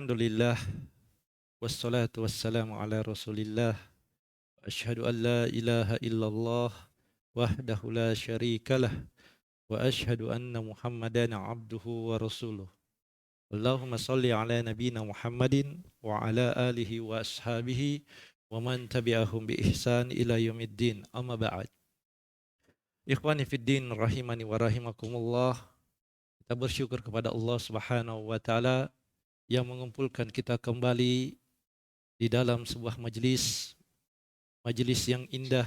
Alhamdulillah wassalatu wassalamu ala Rasulillah. Asyhadu an la ilaha illallah wahdahu la syarikalah wa asyhadu anna Muhammadan abduhu wa rasuluh. Allahumma salli ala nabiyyina Muhammadin wa ala alihi wa ashabihi wa man tabi'ahum bi ihsan ila yaumiddin. Amma ba'd. Ikhwani fid din rahimani wa rahimakumullah. Kita bersyukur kepada Allah Subhanahu wa taala yang mengumpulkan kita kembali di dalam sebuah majelis yang indah,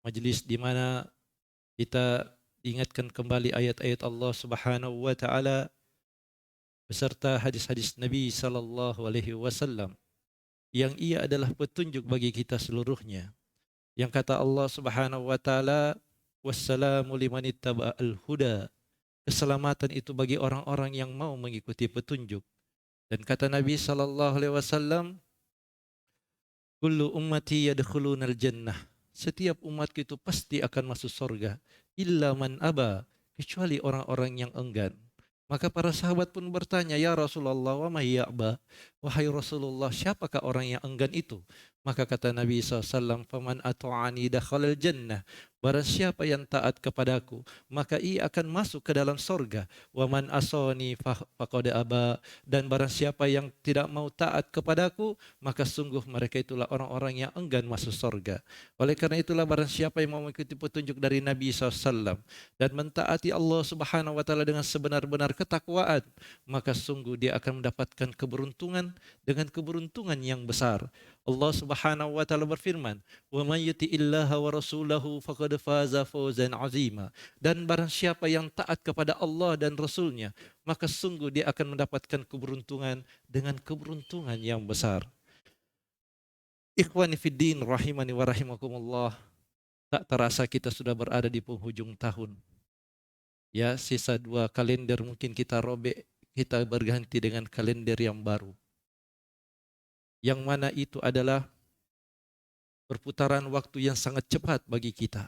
majelis di mana kita diingatkan kembali ayat-ayat Allah Subhanahu wa taala beserta hadis-hadis Nabi sallallahu alaihi wasallam yang ia adalah petunjuk bagi kita seluruhnya. Yang kata Allah Subhanahu wa taala, "Wassalamu liman ittaba'al huda." Keselamatan itu bagi orang-orang yang mau mengikuti petunjuk. Dan kata Nabi sallallahu alaihi wasallam, kullu ummati yadkhulunal jannah. Setiap umatku itu pasti akan masuk surga. Illa man aba, kecuali orang-orang yang enggan. Maka para sahabat pun bertanya, ya Rasulullah, wa may ya'ba? Wahai Rasulullah, siapakah orang yang enggan itu? Maka kata Nabi SAW, faman atu'ani dakhalal jannah. Barang siapa yang taat kepadaku, maka ia akan masuk ke dalam surga. Wa man asani faqad aba. Dan barang siapa yang tidak mau taat kepadaku, maka sungguh mereka itulah orang-orang yang enggan masuk surga. Oleh karena itulah barang siapa yang mau mengikuti petunjuk dari Nabi SAW dan mentaati Allah Subhanahu wa taala dengan sebenar-benar ketakwaan, maka sungguh dia akan mendapatkan keberuntungan dengan keberuntungan yang besar. Allah Subhanahu wa taala berfirman, "Wa may yuti'illaha wa rasulahu faqad faza fawzan 'azima." Dan barang siapa yang taat kepada Allah dan Rasulnya, maka sungguh dia akan mendapatkan keberuntungan dengan keberuntungan yang besar. Ikhwani fid din rahimani wa rahimakumullah. Tak terasa kita sudah berada di penghujung tahun. Ya, sisa 2 kalender mungkin kita robek, kita berganti dengan kalender yang baru. Yang mana itu adalah perputaran waktu yang sangat cepat bagi kita.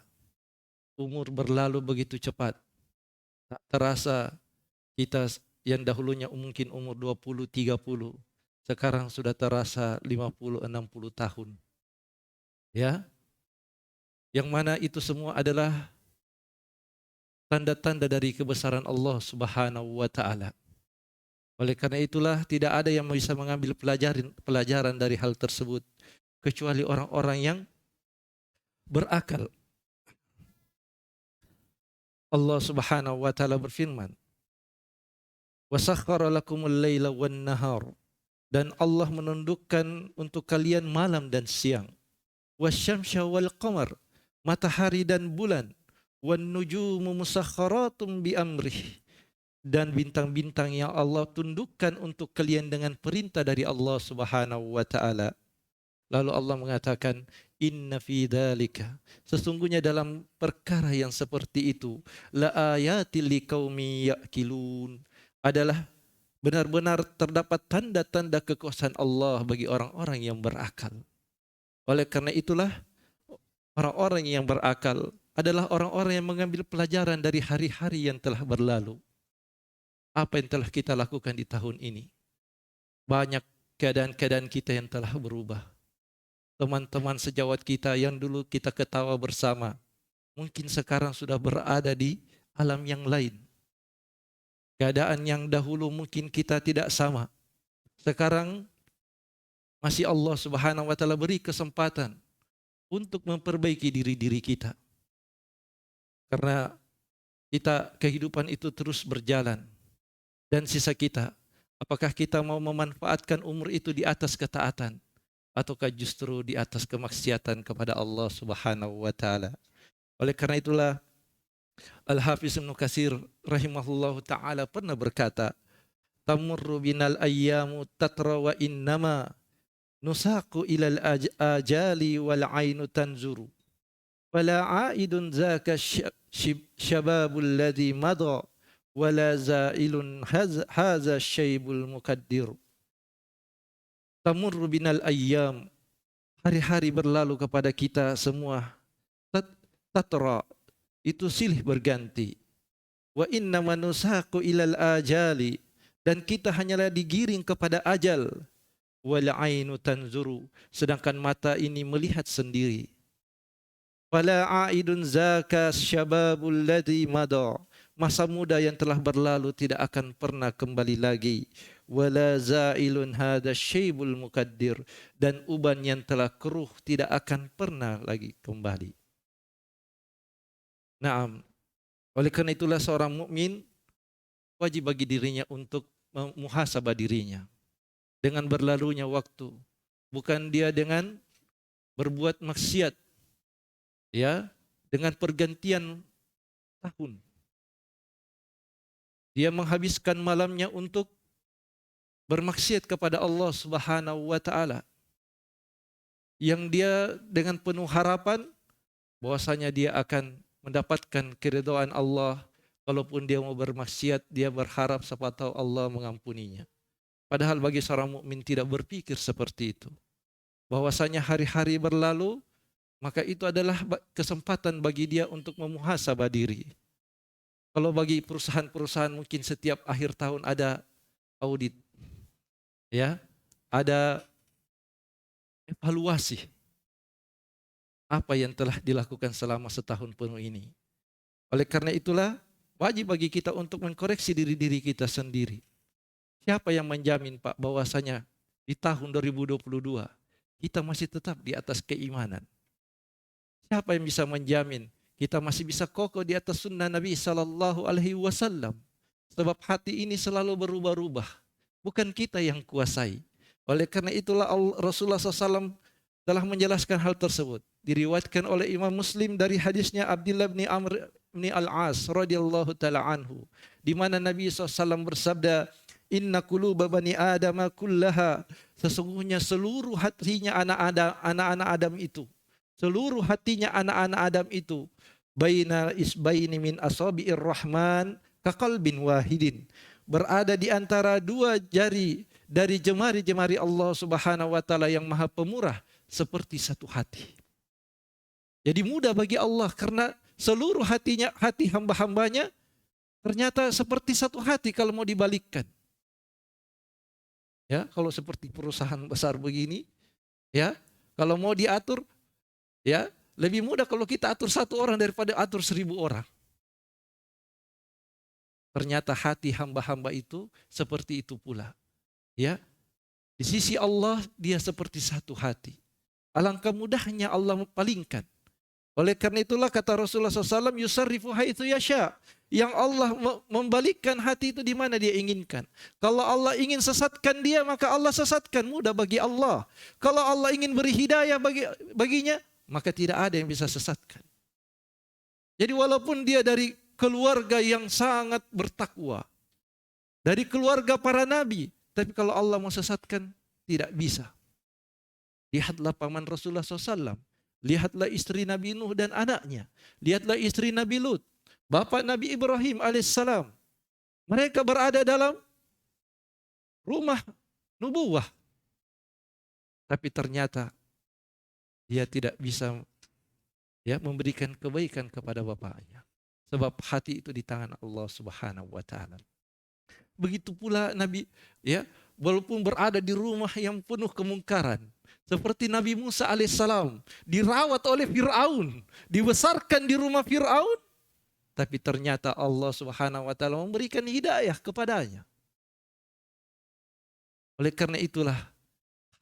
Umur berlalu begitu cepat. Tak terasa kita yang dahulunya mungkin umur 20, 30, sekarang sudah terasa 50, 60 tahun. Ya, yang mana itu semua adalah tanda-tanda dari kebesaran Allah Subhanahu wa taala. Oleh karena itulah tidak ada yang bisa mengambil pelajaran dari hal tersebut kecuali orang-orang yang berakal. Allah Subhanahu wa taala berfirman, "Wa sakhkhara lakumul laila wan nahar." Dan Allah menundukkan untuk kalian malam dan siang. Wasyamsa wal qamar, matahari dan bulan. Wan nujumu musakhkharatum bi amrih. Dan bintang-bintang yang Allah tundukkan untuk kalian dengan perintah dari Allah Subhanahu wa taala. Lalu Allah mengatakan, inna fi dzalika, sesungguhnya dalam perkara yang seperti itu, la ayatil liqaumi yaqilun, adalah benar-benar terdapat tanda-tanda kekuasaan Allah bagi orang-orang yang berakal. Oleh karena itulah orang-orang yang berakal adalah orang-orang yang mengambil pelajaran dari hari-hari yang telah berlalu. Apa yang telah kita lakukan di tahun ini? Banyak keadaan-keadaan kita yang telah berubah. Teman-teman sejawat kita yang dulu kita ketawa bersama, mungkin sekarang sudah berada di alam yang lain. Keadaan yang dahulu mungkin kita tidak sama. Sekarang masih Allah Subhanahu wa taala beri kesempatan untuk memperbaiki diri-diri kita. Karena kehidupan itu terus berjalan. Dan sisa kita, apakah kita mau memanfaatkan umur itu di atas ketaatan ataukah justru di atas kemaksiatan kepada Allah Subhanahu wa taala. Oleh karena itulah Al-Hafiz Ibnu Katsir rahimahullahu taala pernah berkata, "Tamurru binal ayyamu tatra wa innama nusaqu ilal ajali wal ainu tanzuru. Wala aidun zaka syababul ladzi madha wala zailun haza syaibul mukaddir." Tamurru binal ayyam, hari-hari berlalu kepada kita semua. Tatra, itu silih berganti. Wa inna manusaku ilal ajali, dan kita hanyalah digiring kepada ajal. Wal ainu tanzuru, sedangkan mata ini melihat sendiri. Fala aidun zaka syababul ladzi mada, masa muda yang telah berlalu tidak akan pernah kembali lagi. Wala zailun hadha syaibul mukaddir, dan uban yang telah keruh tidak akan pernah lagi kembali. Naam. Oleh karena itulah seorang mukmin wajib bagi dirinya untuk memuhasabah dirinya dengan berlalunya waktu, bukan dia dengan berbuat maksiat, ya, dengan pergantian tahun. Dia menghabiskan malamnya untuk bermaksiat kepada Allah Subhanahu wa taala, yang dia dengan penuh harapan bahwasanya dia akan mendapatkan keridhaan Allah. Walaupun dia mau bermaksiat, dia berharap siapa tahu Allah mengampuninya. Padahal bagi seorang mukmin tidak berpikir seperti itu. Bahwasanya hari-hari berlalu, maka itu adalah kesempatan bagi dia untuk memuhasabah diri. Kalau bagi perusahaan-perusahaan mungkin setiap akhir tahun ada audit, ya, ada evaluasi apa yang telah dilakukan selama setahun penuh ini. Oleh karena itulah wajib bagi kita untuk mengkoreksi diri-diri kita sendiri. Siapa yang menjamin, Pak, bahwasanya di tahun 2022 kita masih tetap di atas keimanan? Siapa yang bisa menjamin kita masih bisa kokoh di atas sunnah Nabi Sallallahu Alaihi Wasallam? Sebab hati ini selalu berubah-ubah. Bukan kita yang kuasai. Oleh karena itulah Rasulullah SAW telah menjelaskan hal tersebut. Diriwayatkan oleh Imam Muslim dari hadisnya Abdullah bin Amr bin Al-As radhiyallahu taala anhu, di mana Nabi SAW bersabda, "Inna quluba bani Adam kullaha", sesungguhnya seluruh hatinya anak-anak Adam itu, seluruh hatinya anak-anak Adam itu, baina isbaini min asabi'ir rahman kaqalbin wahidin, berada di antara dua jari dari jemari-jemari Allah Subhanahu wa taala yang Maha Pemurah, seperti satu hati. Jadi mudah bagi Allah karena seluruh hati hamba-hambanya ternyata seperti satu hati kalau mau dibalikkan. Ya, kalau seperti perusahaan besar begini, ya, kalau mau diatur, ya, lebih mudah kalau kita atur satu orang daripada atur 1000 orang. Ternyata hati hamba-hamba itu seperti itu pula. Ya, di sisi Allah dia seperti satu hati. Alangkah mudahnya Allah palingkan. Oleh karena itulah kata Rasulullah SAW, yusarrifu haitsu yasha, yang Allah membalikkan hati itu di mana dia inginkan. Kalau Allah ingin sesatkan dia, maka Allah sesatkan, mudah bagi Allah. Kalau Allah ingin beri hidayah baginya, maka tidak ada yang bisa sesatkan. Jadi walaupun dia dari keluarga yang sangat bertakwa, dari keluarga para nabi, tapi kalau Allah mau sesatkan, tidak bisa. Lihatlah paman Rasulullah SAW. Lihatlah istri Nabi Nuh dan anaknya. Lihatlah istri Nabi Lut. Bapak Nabi Ibrahim alaihissalam. Mereka berada dalam rumah nubuwah. Tapi ternyata dia tidak bisa, ya, memberikan kebaikan kepada bapaknya. Sebab hati itu di tangan Allah Subhanahu wa taala. Begitu pula Nabi, ya, walaupun berada di rumah yang penuh kemungkaran, seperti Nabi Musa alaihissalam, dirawat oleh Fir'aun, dibesarkan di rumah Fir'aun, tapi ternyata Allah Subhanahu wa taala memberikan hidayah kepadanya. Oleh karena itulah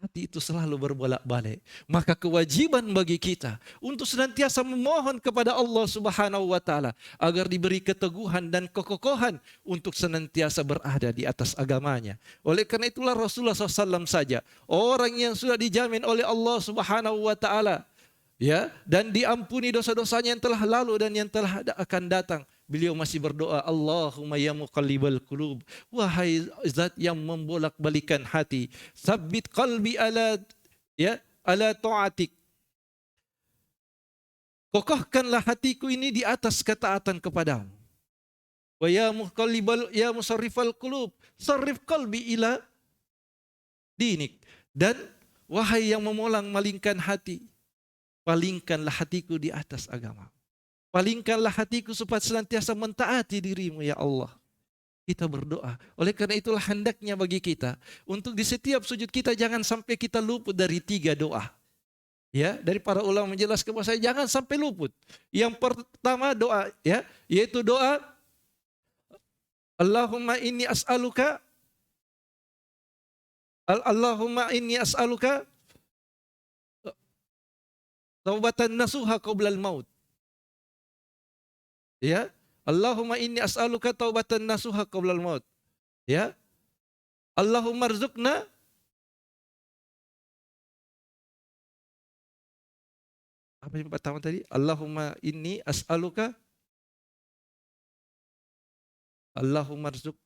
hati itu selalu berbolak-balik. Maka kewajiban bagi kita untuk senantiasa memohon kepada Allah Subhanahu wa taala agar diberi keteguhan dan kekokohan untuk senantiasa berada di atas agamanya. Oleh karena itulah Rasulullah SAW saja, orang yang sudah dijamin oleh Allah Subhanahu wa taala, ya, dan diampuni dosa-dosanya yang telah lalu dan yang telah akan datang, beliau masih berdoa, Allahumma ya muqallibal qulub, wahai zat yang membolak-balikan hati, sabbit qalbi ala ta'atik, kokohkanlah hatiku ini di atas ketaatan kepadamu. Wa ya musarrifal qulub, sarrif qalbi ila dinik, dan wahai yang memolang-malingkan hati, palingkanlah hatiku di atas agama. Palingkanlah hatiku supaya senantiasa mentaati dirimu ya Allah. kita berdoa. Oleh karena itulah hendaknya bagi kita untuk di setiap sujud kita jangan sampai kita luput dari 3 doa. Ya, dari para ulama menjelaskan bahwa saya jangan sampai luput. Yang pertama doa ya, yaitu doa Allahumma inni as'aluka Allahumma inni as'aluka taubatan nasuha qablal maut. Ya, Allahumma inni as'aluka taubatan nasuha qablal maut. Ya, Allahumma rzuqna apa yang pertama tadi? Allahumma inni as'aluka Allahumma rzuq.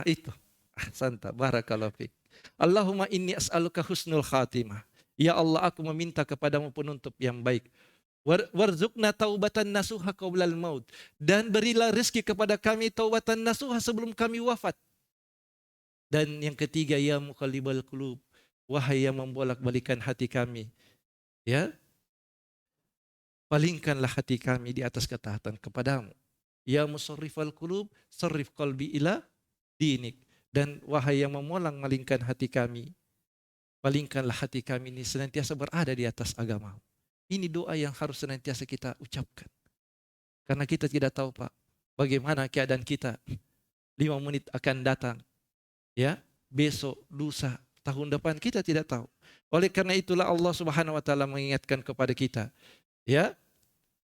Itu. Santa, barakallahu fiik. Allahumma inni as'aluka husnul khatimah. Ya Allah, aku meminta kepadamu penutup yang baik. Warzuqna taubatan nasuha qablal maut. Dan berilah rezeki kepada kami taubatan nasuha sebelum kami wafat. Dan yang ketiga, ya muqallibal qulub, wahai yang membolak-balikan hati kami, ya, palingkanlah hati kami di atas ketaatan kepadamu. Ya musarrifal qulub, sarrif qalbi ila dinik. Dan wahai yang memolang-malingkan hati kami, palingkanlah hati kami ini senantiasa berada di atas agama. Ini doa yang harus senantiasa kita ucapkan. Karena kita tidak tahu, Pak, bagaimana keadaan kita 5 menit akan datang. Ya, besok, lusa, tahun depan kita tidak tahu. Oleh karena itulah Allah Subhanahu wa taala mengingatkan kepada kita, ya,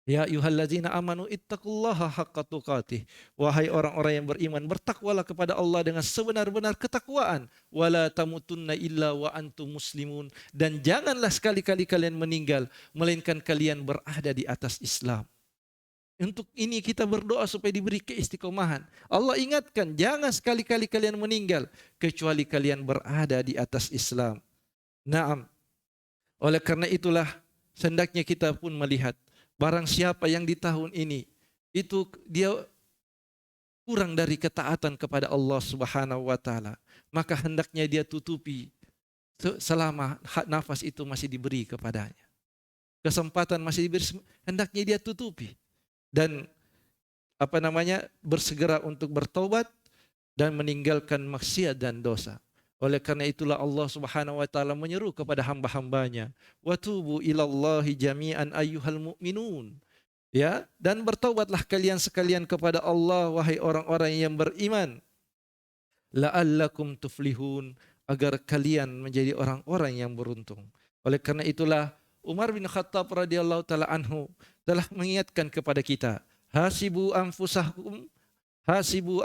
ya ayyuhallazina amanu ittaqullaha haqqa tuqatih. Wahai orang-orang yang beriman, bertakwalah kepada Allah dengan sebenar-benar ketakwaan. Wala tamutunna illa wa antum muslimun. Dan janganlah sekali-kali kalian meninggal melainkan kalian berada di atas Islam. Untuk ini kita berdoa supaya diberi keistiqomahan. Allah ingatkan, jangan sekali-kali kalian meninggal kecuali kalian berada di atas Islam. Naam. Oleh karena itulah hendaknya kita pun melihat barang siapa yang di tahun ini itu dia kurang dari ketaatan kepada Allah Subhanahu wa taala, maka hendaknya dia tutupi selama hak nafas itu masih diberi kepadanya. Kesempatan masih diberi, hendaknya dia tutupi dan bersegera untuk bertobat dan meninggalkan maksiat dan dosa. Oleh karena itulah Allah Subhanahu wa taala menyeru kepada hamba-hambanya, "Wa tubu ilallahi jami'an ayyuhal mu'minun." Ya, dan bertaubatlah kalian sekalian kepada Allah wahai orang-orang yang beriman. La'allakum tuflihun, agar kalian menjadi orang-orang yang beruntung. Oleh karena itulah Umar bin Khattab radhiyallahu taala anhu telah mengingatkan kepada kita, hasibu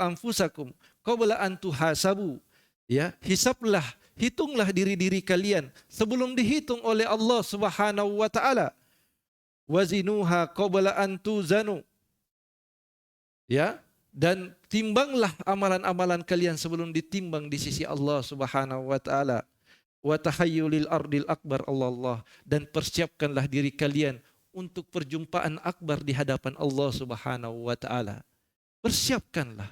anfusakum qabla an tuhasabu. Ya, hisablah, hitunglah diri-diri kalian sebelum dihitung oleh Allah Subhanahu wa taala. Wazinuha qabla an tuzanu. Ya, dan timbanglah amalan-amalan kalian sebelum ditimbang di sisi Allah Subhanahu wa taala. Wa tahayyulil ardil akbar Allah, dan persiapkanlah diri kalian untuk perjumpaan akbar di hadapan Allah Subhanahu wa taala. Persiapkanlah.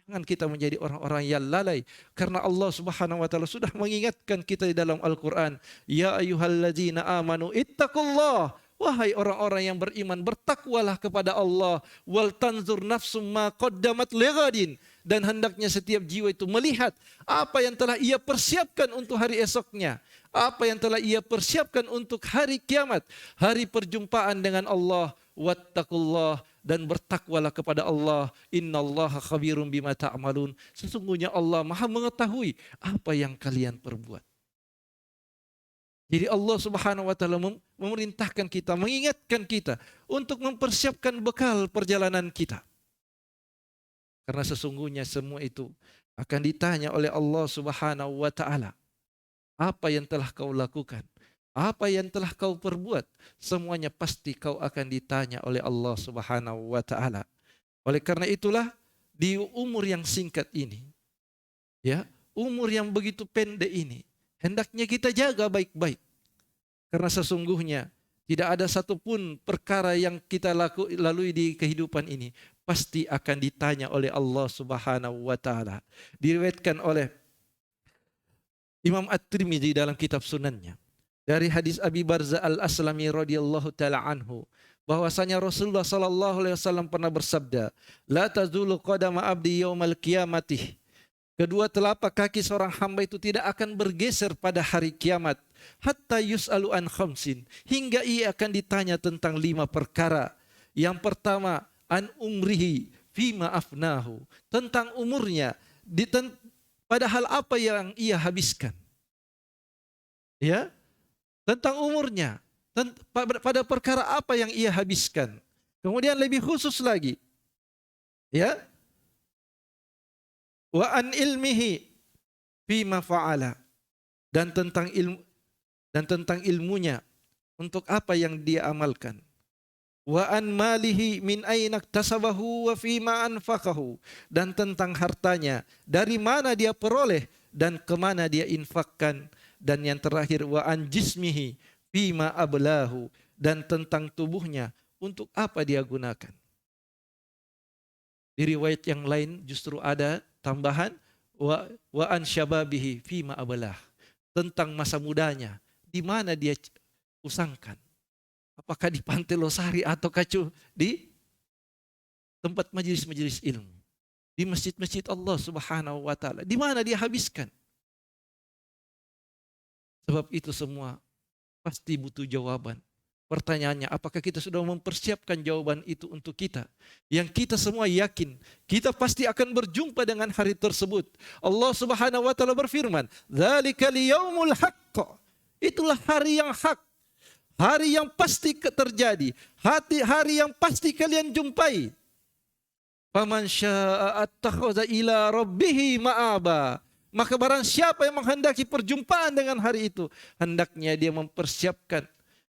Jangan kita menjadi orang-orang yang lalai, karena Allah Subhanahu wa taala sudah mengingatkan kita di dalam Al-Qur'an, ya ayyuhalladzina amanu ittaqullah, wahai orang-orang yang beriman, bertakwalah kepada Allah, wal tanzur nafsum ma qaddamat lighadin, dan hendaknya setiap jiwa itu melihat apa yang telah ia persiapkan untuk hari esoknya, apa yang telah ia persiapkan untuk hari kiamat, hari perjumpaan dengan Allah. Wattaqullah, dan bertakwalah kepada Allah. Innallaha khabirum bima ta'malun. Sesungguhnya Allah Maha mengetahui apa yang kalian perbuat. Jadi Allah Subhanahu wa taala memerintahkan kita, mengingatkan kita untuk mempersiapkan bekal perjalanan kita. Karena sesungguhnya semua itu akan ditanya oleh Allah Subhanahu wa taala. Apa yang telah kau lakukan? Apa yang telah kau perbuat? Semuanya pasti kau akan ditanya oleh Allah Subhanahu wa taala. Oleh karena itulah di umur yang singkat ini, ya, umur yang begitu pendek ini, hendaknya kita jaga baik-baik. Karena sesungguhnya tidak ada satupun perkara yang kita lalui di kehidupan ini pasti akan ditanya oleh Allah Subhanahu wa taala. Diriwayatkan oleh Imam At-Tirmidzi dalam kitab Sunannya dari hadis Abi Barzah Al-Aslami radhiyallahu taala anhu, bahwasanya Rasulullah sallallahu alaihi wasallam pernah bersabda, "La tazulu qadama abdi yaumal qiyamati." Kedua telapak kaki seorang hamba itu tidak akan bergeser pada hari kiamat. Hatta yus'alu an khamsin. Hingga ia akan ditanya tentang 5 perkara. Yang pertama, an umrihi fima afnahu. Tentang umurnya. Padahal apa yang ia habiskan. Ya, tentang umurnya. Pada perkara apa yang ia habiskan. Kemudian lebih khusus lagi. Ya, wa an ilmihi fima fa'ala, dan tentang ilmunya untuk apa yang dia amalkan. Wa an malihi min aina iktasabahu wa fima anfaqahu, dan tentang hartanya dari mana dia peroleh dan kemana dia infakkan. Dan yang terakhir, wa an jismihi fima ablahu, dan tentang tubuhnya untuk apa dia gunakan. Di riwayat yang lain justru ada tambahan wa an syababihi fima abalah, tentang masa mudanya, di mana dia usangkan. Apakah di Pantai Losari atau kacu di tempat majelis-majelis ilmu, di masjid-masjid Allah Subhanahu wa taala, di mana dia habiskan. Sebab itu semua pasti butuh jawaban. Pertanyaannya, apakah kita sudah mempersiapkan jawaban itu untuk kita? Yang kita semua yakin, kita pasti akan berjumpa dengan hari tersebut. Allah Subhanahu wa taala berfirman, "Dzalika liyaumul haqq." Itulah hari yang hak. Hari yang pasti terjadi. Hari yang pasti kalian jumpai. Faman syaa'a attakhadha ila rabbih ma'aba. Maka barang siapa yang menghendaki perjumpaan dengan hari itu, hendaknya dia mempersiapkan.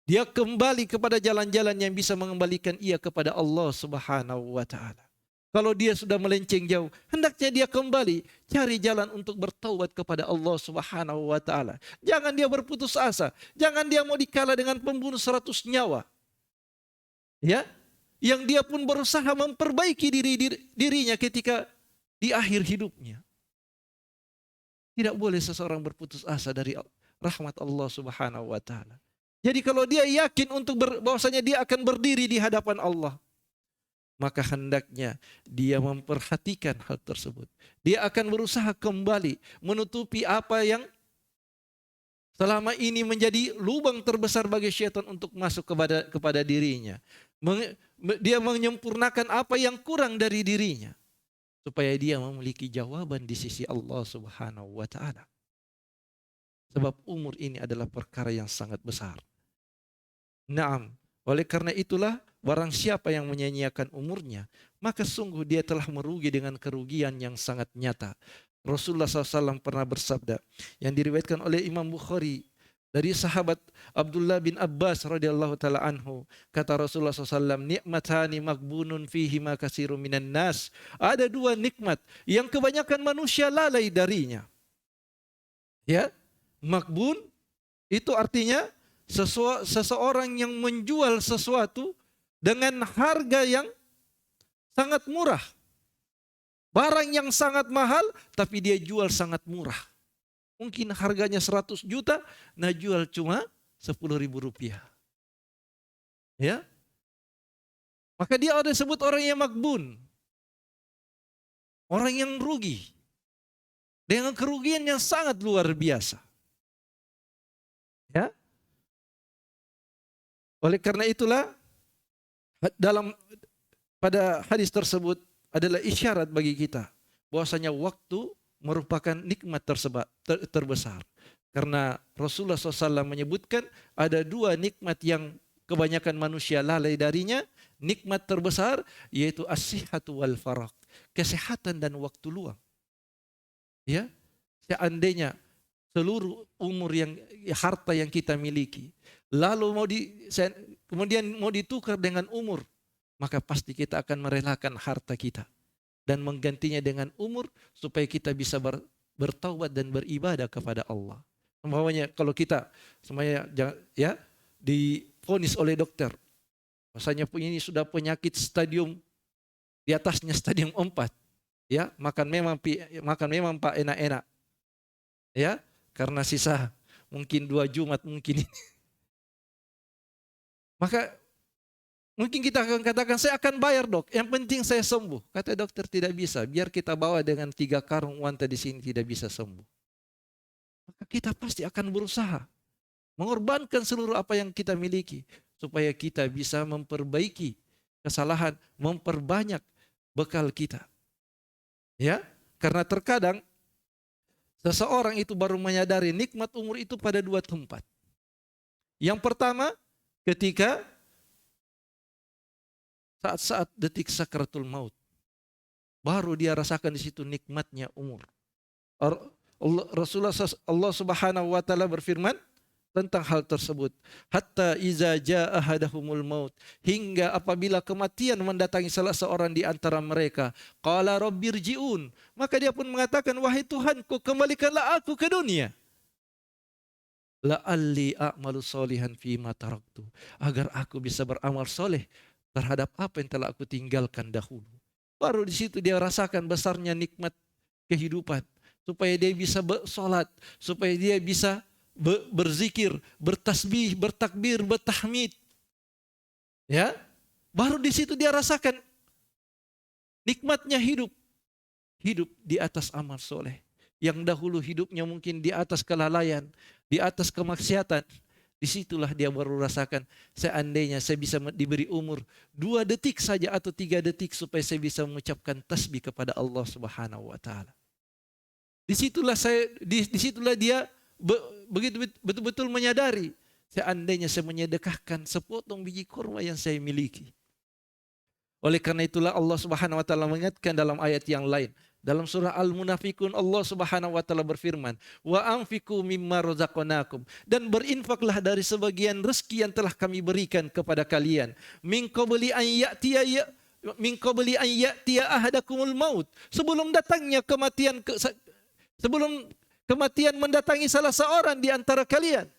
Dia kembali kepada jalan-jalan yang bisa mengembalikan ia kepada Allah Subhanahu wa taala. Kalau dia sudah melenceng jauh, hendaknya dia kembali cari jalan untuk bertaubat kepada Allah Subhanahu wa taala. Jangan dia berputus asa, jangan dia mau dikalah dengan pembunuh 100 nyawa. Ya, yang dia pun berusaha memperbaiki dirinya ketika di akhir hidupnya. Tidak boleh seseorang berputus asa dari rahmat Allah Subhanahu wa taala. Jadi kalau dia yakin bahwasanya dia akan berdiri di hadapan Allah, maka hendaknya dia memperhatikan hal tersebut. Dia akan berusaha kembali menutupi apa yang selama ini menjadi lubang terbesar bagi syaitan untuk masuk kepada dirinya. Dia menyempurnakan apa yang kurang dari dirinya, supaya dia memiliki jawaban di sisi Allah Subhanahu wa taala. Sebab umur ini adalah perkara yang sangat besar. Naam, oleh karena itulah barang siapa yang menyia-nyiakan umurnya, maka sungguh dia telah merugi dengan kerugian yang sangat nyata. Rasulullah SAW pernah bersabda, yang diriwayatkan oleh Imam Bukhari dari sahabat Abdullah bin Abbas radhiyallahu taala anhu, kata Rasulullah SAW, nikmatani maghbunun fihi ma katsirun minan nas. Ada 2 nikmat yang kebanyakan manusia lalai darinya. Ya, maghbun itu artinya seseorang yang menjual sesuatu dengan harga yang sangat murah. Barang yang sangat mahal tapi dia jual sangat murah. Mungkin harganya 100 juta, nah jual cuma 10.000 rupiah. Ya, maka dia ada disebut orang yang maghbun. Orang yang rugi. Dengan kerugian yang sangat luar biasa. Ya. Oleh karena itulah pada hadis tersebut adalah isyarat bagi kita bahwasanya waktu merupakan nikmat terbesar. Karena Rasulullah SAW menyebutkan ada 2 nikmat yang kebanyakan manusia lalai darinya. Nikmat terbesar yaitu as-sihhatu wal faragh, kesehatan dan waktu luang. Ya, seandainya seluruh harta yang kita miliki lalu kemudian mau ditukar dengan umur, maka pasti kita akan merelakan harta kita dan menggantinya dengan umur supaya kita bisa bertaubat dan beribadah kepada Allah. Umpamanya kalau kita semuanya ya divonis oleh dokter, rasanya ini sudah penyakit stadium di atasnya stadium 4, ya makan memang Pak enak-enak, ya karena sisa mungkin 2 Jumat mungkin ini. Maka Mungkin kita akan katakan, saya akan bayar dok, yang penting saya sembuh. Kata dokter, tidak bisa, biar kita bawa dengan 3 karung wanta di sini tidak bisa sembuh. Maka kita pasti akan berusaha mengorbankan seluruh apa yang kita miliki supaya kita bisa memperbaiki kesalahan, memperbanyak bekal kita. Ya, karena terkadang seseorang itu baru menyadari nikmat umur itu pada 2 tempat. Yang pertama, ketika saat-saat detik sakratul maut, baru dia rasakan di situ nikmatnya umur. Allah Subhanahu wa taala berfirman tentang hal tersebut, hatta iza jaa ahadahumul maut, hingga apabila kematian mendatangi salah seorang di antara mereka, qala rabbirji'un, maka dia pun mengatakan, wahai Tuhanku, kembalikanlah aku ke dunia, la'alli a'malu solihan fima taraktu, agar aku bisa beramal soleh terhadap apa yang telah aku tinggalkan dahulu. Baru di situ dia rasakan besarnya nikmat kehidupan, supaya dia bisa bersolat, supaya dia bisa berzikir, bertasbih, bertakbir, bertahmid. Ya, baru di situ dia rasakan nikmatnya hidup di atas amal soleh. Yang dahulu hidupnya mungkin di atas kelalaian, di atas kemaksiatan. Disitulah dia baru rasakan, seandainya saya bisa diberi umur 2 detik saja atau 3 detik supaya saya bisa mengucapkan tasbih kepada Allah Subhanahu wa taala. Disitulah dia begitu betul-betul menyadari, seandainya saya menyedekahkan sepotong biji kurma yang saya miliki. Oleh karena itulah Allah Subhanahu wa taala mengingatkan dalam ayat yang lain. Dalam surah Al-Munafikun Allah Subhanahu wa taala berfirman, "Wa anfiqu mimma razaqnakum," dan berinfaklah dari sebagian rezeki yang telah kami berikan kepada kalian. Min qabli an ya'tiya ahadakumul maut, sebelum datangnya kematian, sebelum kematian mendatangi salah seorang di antara kalian.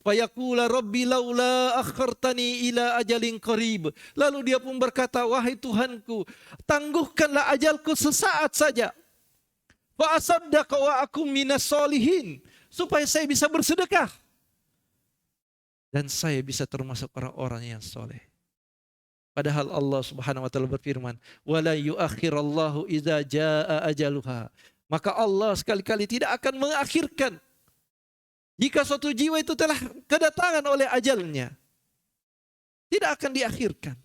Fayaqula rabbi laula akhartani ila ajalin qarib. Lalu dia pun berkata, wahai Tuhanku, tangguhkanlah ajalku sesaat saja. Fa asaddaqa wa akum minas solihin, supaya saya bisa bersedekah dan saya bisa termasuk orang-orang yang soleh. Padahal Allah Subhanahu wa taala berfirman, wala yuakhirallahu idza jaa ajaluha. Maka Allah sekali-kali tidak akan mengakhirkan jika suatu jiwa itu telah kedatangan oleh ajalnya. Tidak akan diakhirkan.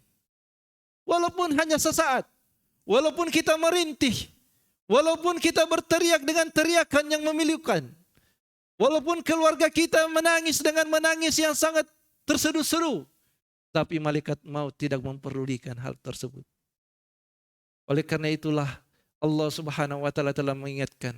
Walaupun hanya sesaat. Walaupun kita merintih. Walaupun kita berteriak dengan teriakan yang memilukan. Walaupun keluarga kita menangis dengan menangis yang sangat terseru-seru. Tapi malaikat maut tidak memperdulikan hal tersebut. Oleh karena itulah Allah Subhanahu wa taala telah mengingatkan,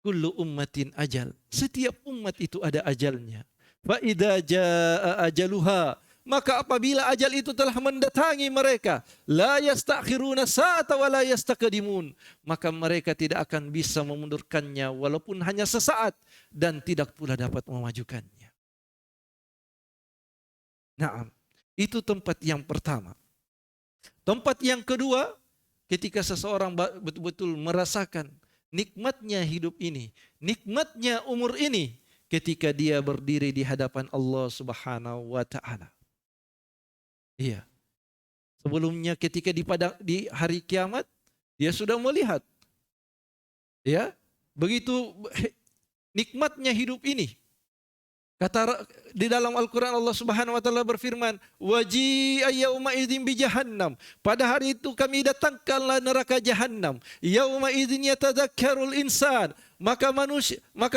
kullu ummatin ajal. Setiap umat itu ada ajalnya. Fa idza jaa ajaluha, maka apabila ajal itu telah mendatangi mereka, la yastakhiruna sa'ata wa la yastaqdimun, maka mereka tidak akan bisa memundurkannya walaupun hanya sesaat dan tidak pula dapat memajukannya. Naam, itu tempat yang pertama. Tempat yang kedua, ketika seseorang betul-betul merasakan nikmatnya hidup ini, nikmatnya umur ini, ketika dia berdiri di hadapan Allah Subhanahu wa taala. Iya. Sebelumnya ketika di hari kiamat, dia sudah melihat. Ya, begitu nikmatnya hidup ini. Kata di dalam Al-Quran Allah Subhanahu wa taala berfirman, waji'a yauma idzin bi jahannam. Pada hari itu kami datangkanlah neraka jahannam. Yauma idzin yatadzakkarul insan. Maka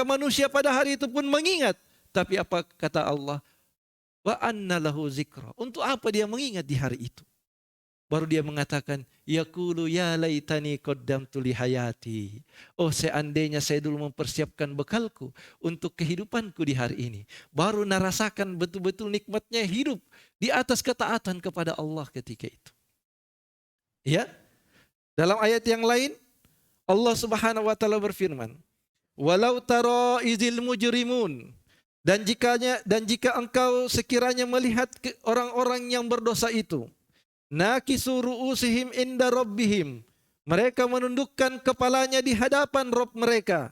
manusia pada hari itu pun mengingat. Tapi apa kata Allah? Wa anna lahu zikra. Untuk apa dia mengingat di hari itu? Baru dia mengatakan, yaqulu ya laitani qaddamtu li hayati. Oh, seandainya saya dulu mempersiapkan bekalku untuk kehidupanku di hari ini. Baru narasakan betul-betul nikmatnya hidup di atas ketaatan kepada Allah ketika itu. Ya. Dalam ayat yang lain, Allah Subhanahu wa taala berfirman, walau tara izil mujrimun, dan jika engkau sekiranya melihat orang-orang yang berdosa itu, nakisu ru'usihim inda rabbihim, mereka menundukkan kepalanya di hadapan Rabb mereka,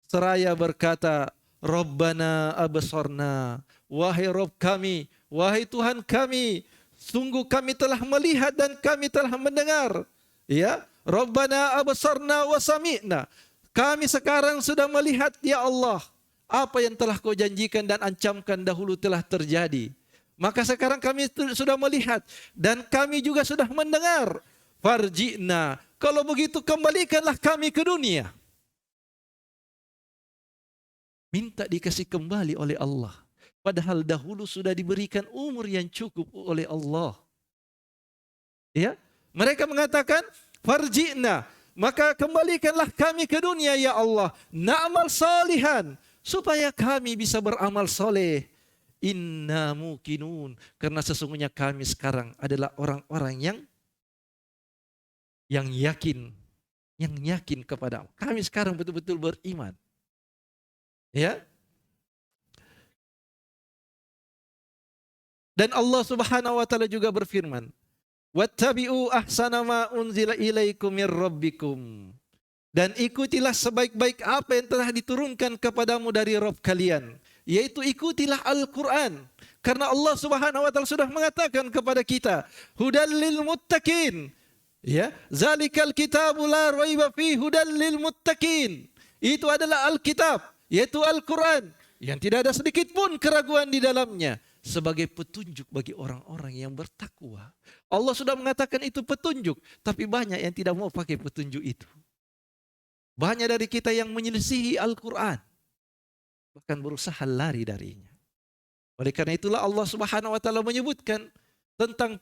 seraya berkata, Rabbana absarna, wahai Rabb kami, wahai Tuhan kami, sungguh kami telah melihat dan kami telah mendengar. Ya, Rabbana absarna wa sami'na. Kami sekarang sudah melihat ya Allah, apa yang telah kau janjikan dan ancamkan dahulu telah terjadi. Maka sekarang kami sudah melihat dan kami juga sudah mendengar. Farji'na, kalau begitu kembalikanlah kami ke dunia. Minta dikasih kembali oleh Allah. Padahal dahulu sudah diberikan umur yang cukup oleh Allah. Ya, mereka mengatakan farji'na, maka kembalikanlah kami ke dunia ya Allah. Na'mal salihan, supaya kami bisa beramal soleh. Inna muqinun, karena sesungguhnya kami sekarang adalah orang-orang yang yakin kepada Allah. Kami sekarang betul-betul beriman. Ya. Dan Allah Subhanahu wa taala juga berfirman, "Wattabi'u ahsana ma unzila ilaikum mir rabbikum." Dan ikutilah sebaik-baik apa yang telah diturunkan kepadamu dari Rabb kalian, yaitu ikutilah Al-Qur'an. Karena Allah Subhanahu wa taala sudah mengatakan kepada kita, "Hudal lil muttaqin." Ya, zalikal kitabu la raiba fi hudal lil muttaqin. Itu adalah Alkitab, yaitu Al-Quran, yang tidak ada sedikit pun keraguan di dalamnya, sebagai petunjuk bagi orang-orang yang bertakwa. Allah sudah mengatakan itu petunjuk, tapi banyak yang tidak mau pakai petunjuk itu. Banyak dari kita yang menyelisihi Al-Quran, bahkan berusaha lari darinya. Oleh karena itulah Allah Subhanahu wa taala menyebutkan tentang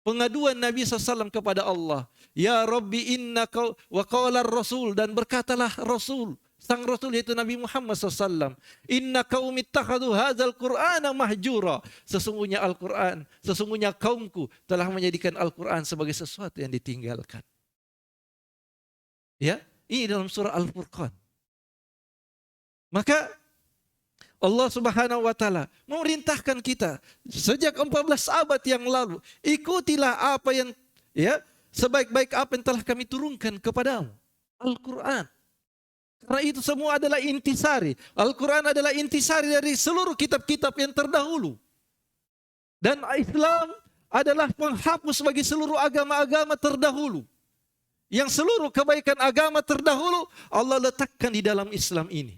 pengaduan Nabi SAW kepada Allah. Ya Rabbi innaka wa qala Rasul, dan berkatalah Rasul, sang Rasul yaitu Nabi Muhammad SAW. Inna qaumi ittakhadhu hadzal Qur'ana mahjura. Sesungguhnya Al-Quran, sesungguhnya kaumku telah menjadikan Al-Quran sebagai sesuatu yang ditinggalkan. Ya, ini dalam surah Al-Furqan. Maka Allah Subhanahu wa taala memerintahkan kita sejak 14 abad yang lalu, ikutilah apa yang sebaik-baik apa yang telah kami turunkan kepadamu, Al-Quran. Karena itu semua adalah intisari. Al-Quran adalah intisari dari seluruh kitab-kitab yang terdahulu. Dan Islam adalah penghapus bagi seluruh agama-agama terdahulu. Yang seluruh kebaikan agama terdahulu Allah letakkan di dalam Islam ini.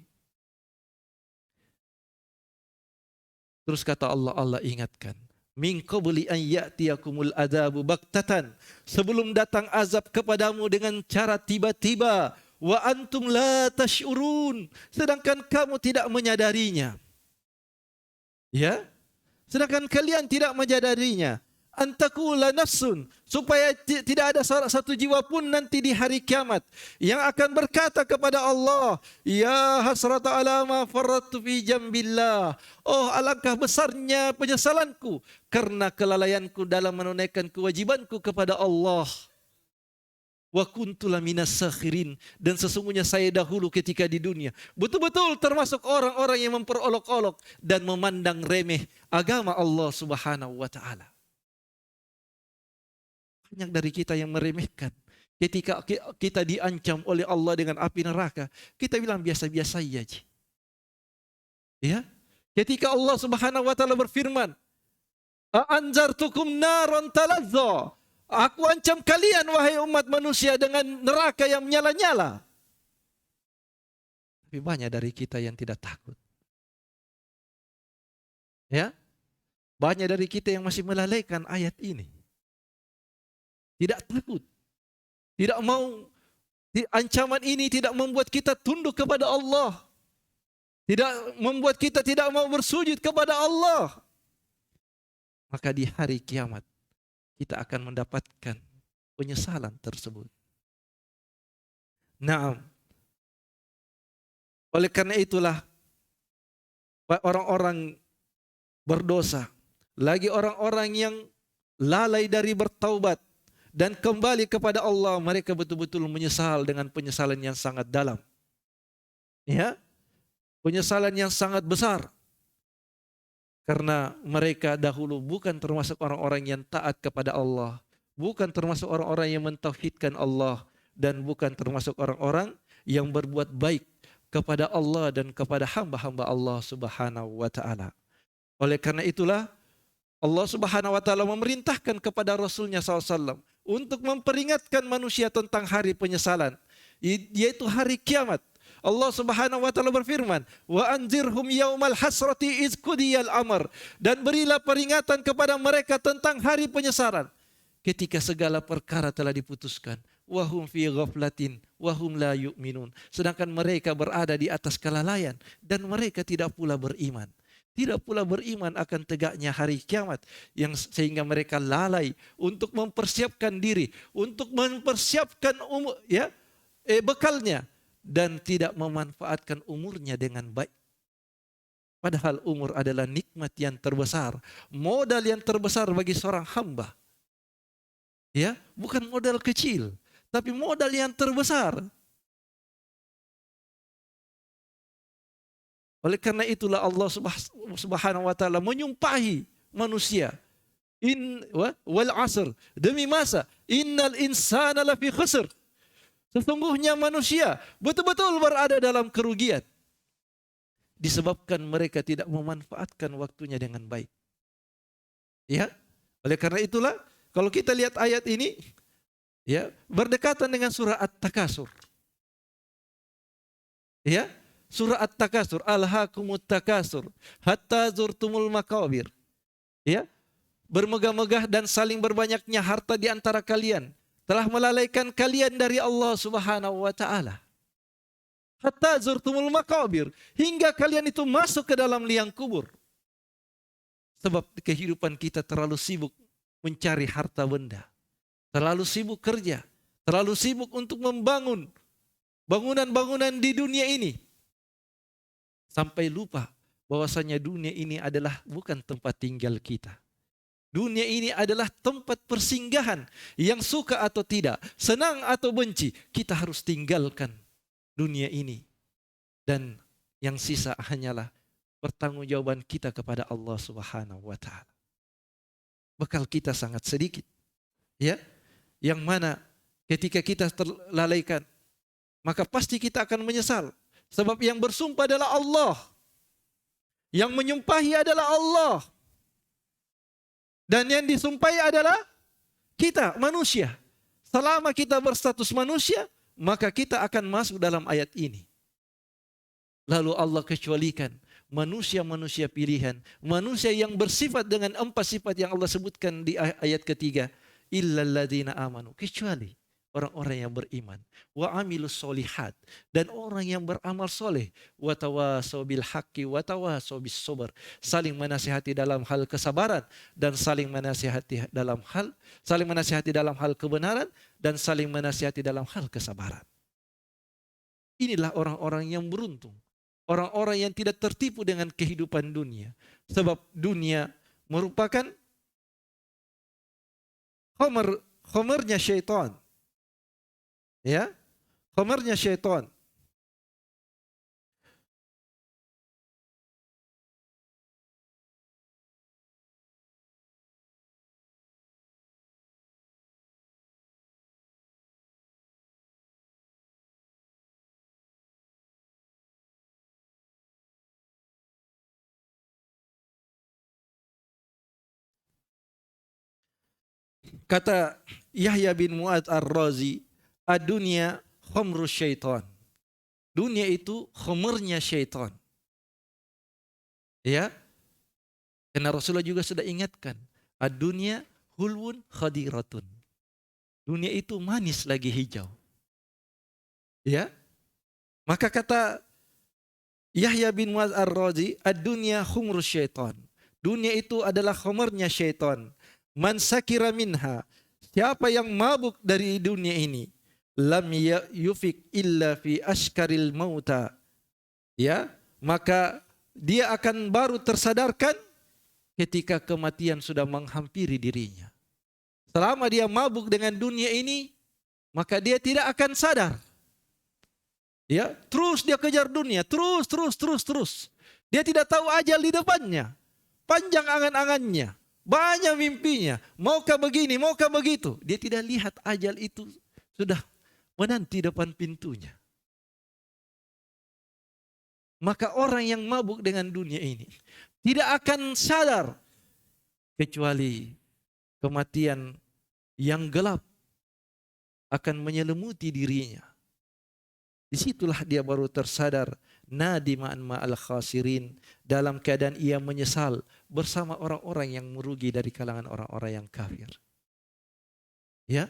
Terus kata Allah, Allah ingatkan, min qabli an ya'tiyakumul adzabu baktatan, sebelum datang azab kepadamu dengan cara tiba-tiba, wa antum la tash'urun, sedangkan kamu tidak menyadarinya. Ya? Sedangkan kalian tidak menyadarinya. Antakula nafsun, supaya tidak ada satu jiwa pun nanti di hari kiamat yang akan berkata kepada Allah, ya hasrata ala ma farrattu fi jambillah, oh alangkah besarnya penyesalanku karena kelalaianku dalam menunaikan kewajibanku kepada Allah. Wa kuntu laminas sakhirin, dan sesungguhnya saya dahulu ketika di dunia betul-betul termasuk orang-orang yang memperolok-olok dan memandang remeh agama Allah Subhanahu wa taala. Banyak dari kita yang meremehkan. Ketika kita diancam oleh Allah dengan api neraka, kita bilang biasa-biasa saja. Ya? Ketika Allah Subhanahu wa taala berfirman, "Anzartukum naron talazza." Aku ancam kalian wahai umat manusia dengan neraka yang menyala-nyala. Tapi banyak dari kita yang tidak takut. Ya? Banyak dari kita yang masih melalaikan ayat ini. Tidak takut, tidak mau, ancaman ini tidak membuat kita tunduk kepada Allah, tidak membuat kita tidak mau bersujud kepada Allah. Maka di hari kiamat kita akan mendapatkan penyesalan tersebut. Naam. Oleh karena itulah orang-orang berdosa, lagi orang-orang yang lalai dari bertaubat dan kembali kepada Allah, mereka betul-betul menyesal dengan penyesalan yang sangat dalam. Ya, penyesalan yang sangat besar. Karena mereka dahulu bukan termasuk orang-orang yang taat kepada Allah, bukan termasuk orang-orang yang mentauhidkan Allah, dan bukan termasuk orang-orang yang berbuat baik kepada Allah dan kepada hamba-hamba Allah Subhanahu wa taala. Oleh karena itulah Allah Subhanahu wa taala memerintahkan kepada Rasulnya SAW untuk memperingatkan manusia tentang hari penyesalan, yaitu hari kiamat. Allah Subhanahu wa taala berfirman, "Wa anzirhum yaumal hasrati iz qudiyal amr." Dan berilah peringatan kepada mereka tentang hari penyesalan ketika segala perkara telah diputuskan. Wa hum fi ghaflatin wa hum la yu'minun. Sedangkan mereka berada di atas kelalaian dan mereka tidak pula beriman. Tidak pula beriman akan tegaknya hari kiamat, yang sehingga mereka lalai untuk mempersiapkan diri, untuk mempersiapkan bekalnya, dan tidak memanfaatkan umurnya dengan baik. Padahal umur adalah nikmat yang terbesar, modal yang terbesar bagi seorang hamba. Ya, bukan modal kecil, tapi modal yang terbesar. Oleh karena itulah Allah Subhanahu wa taala menyumpahi manusia. Wal asr, demi masa, innal insana lafi khusr. Sesungguhnya manusia betul-betul berada dalam kerugian disebabkan mereka tidak memanfaatkan waktunya dengan baik. Ya, oleh karena itulah kalau kita lihat ayat ini, ya, berdekatan dengan surah At-Takasur. Ya, surah At-Takasur, alhaakumut takasur hatta zurtumul maqabir. Ya, bermegah-megah dan saling berbanyaknya harta di antara kalian telah melalaikan kalian dari Allah Subhanahu wa taala. Hatta zurtumul maqabir, hingga kalian itu masuk ke dalam liang kubur. Sebab kehidupan kita terlalu sibuk mencari harta benda, terlalu sibuk kerja, terlalu sibuk untuk membangun bangunan-bangunan di dunia ini, sampai lupa bahwasanya dunia ini adalah bukan tempat tinggal kita. Dunia ini adalah tempat persinggahan, yang suka atau tidak, senang atau benci, kita harus tinggalkan dunia ini. Dan yang sisa hanyalah pertanggungjawaban kita kepada Allah Subhanahu wa taala. Bekal kita sangat sedikit, ya, yang mana ketika kita terlalaikan, maka pasti kita akan menyesal. Sebab yang bersumpah adalah Allah, yang menyumpahi adalah Allah, dan yang disumpahi adalah kita manusia. Selama kita berstatus manusia, maka kita akan masuk dalam ayat ini. Lalu Allah kecualikan manusia-manusia pilihan, manusia yang bersifat dengan 4 sifat yang Allah sebutkan di ayat ketiga, illal ladzina amanu, kecuali orang-orang yang beriman, wa amilus solihat, dan orang yang beramal soleh, wa tawasau bil haqqi wa tawasau bis sabr, saling menasihati dalam hal kesabaran dan saling menasihati dalam hal kebenaran dan saling menasihati dalam hal kesabaran. Inilah orang-orang yang beruntung. Orang-orang yang tidak tertipu dengan kehidupan dunia. Sebab dunia merupakan khomernya syaitan. Ya, khomernya syaitan. Kata Yahya bin Mu'adz Ar-Razi, ad-dunya khomrus syaitan. Dunia itu khomernya syaitan. Ya, karena Rasulullah juga sudah ingatkan, ad-dunya hulwun khadiratun. Dunia itu manis lagi hijau. Ya, maka kata Yahya bin Mu'adz Ar-Razi, ad-dunya khomrus syaitan. Dunia itu adalah khomernya syaitan. Man sakira minha, siapa yang mabuk dari dunia ini, lam yufik illa fi ashkaril mauta, ya, maka dia akan baru tersadarkan ketika kematian sudah menghampiri dirinya. Selama dia mabuk dengan dunia ini, maka dia tidak akan sadar. Ya, terus dia kejar dunia, terus. Dia tidak tahu ajal di depannya. Panjang angan-angannya, banyak mimpinya, maukah begini, maukah begitu. Dia tidak lihat ajal itu sudah menanti depan pintunya. Maka orang yang mabuk dengan dunia ini tidak akan sadar kecuali kematian yang gelap akan menyelimuti dirinya. Disitulah dia baru tersadar nadiman ma'al khasirin, dalam keadaan ia menyesal bersama orang-orang yang merugi dari kalangan orang-orang yang kafir. Ya,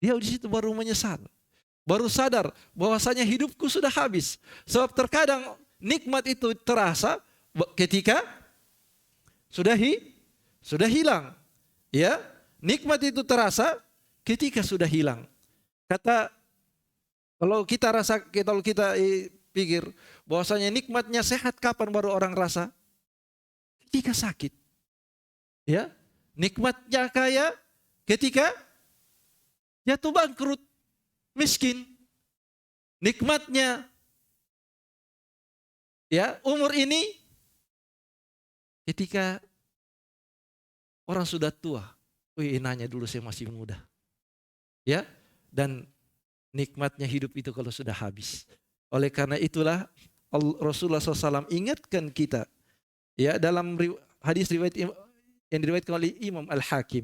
dia di situ baru menyesal, baru sadar bahwasanya hidupku sudah habis. Sebab terkadang nikmat itu terasa ketika sudah hilang. Ya, nikmat itu terasa ketika sudah hilang. Kata kalau kita pikir bahwasanya nikmatnya sehat kapan baru orang rasa? Ketika sakit. Ya, nikmatnya kaya ketika jatuh bangkrut, miskin. Nikmatnya ya umur ini ketika orang sudah tua. Wih, nanya dulu saya masih muda. Ya, dan nikmatnya hidup itu kalau sudah habis. Oleh karena itulah Rasulullah SAW ingatkan kita ya dalam hadis riwayat yang diriwayatkan oleh Imam Al-Hakim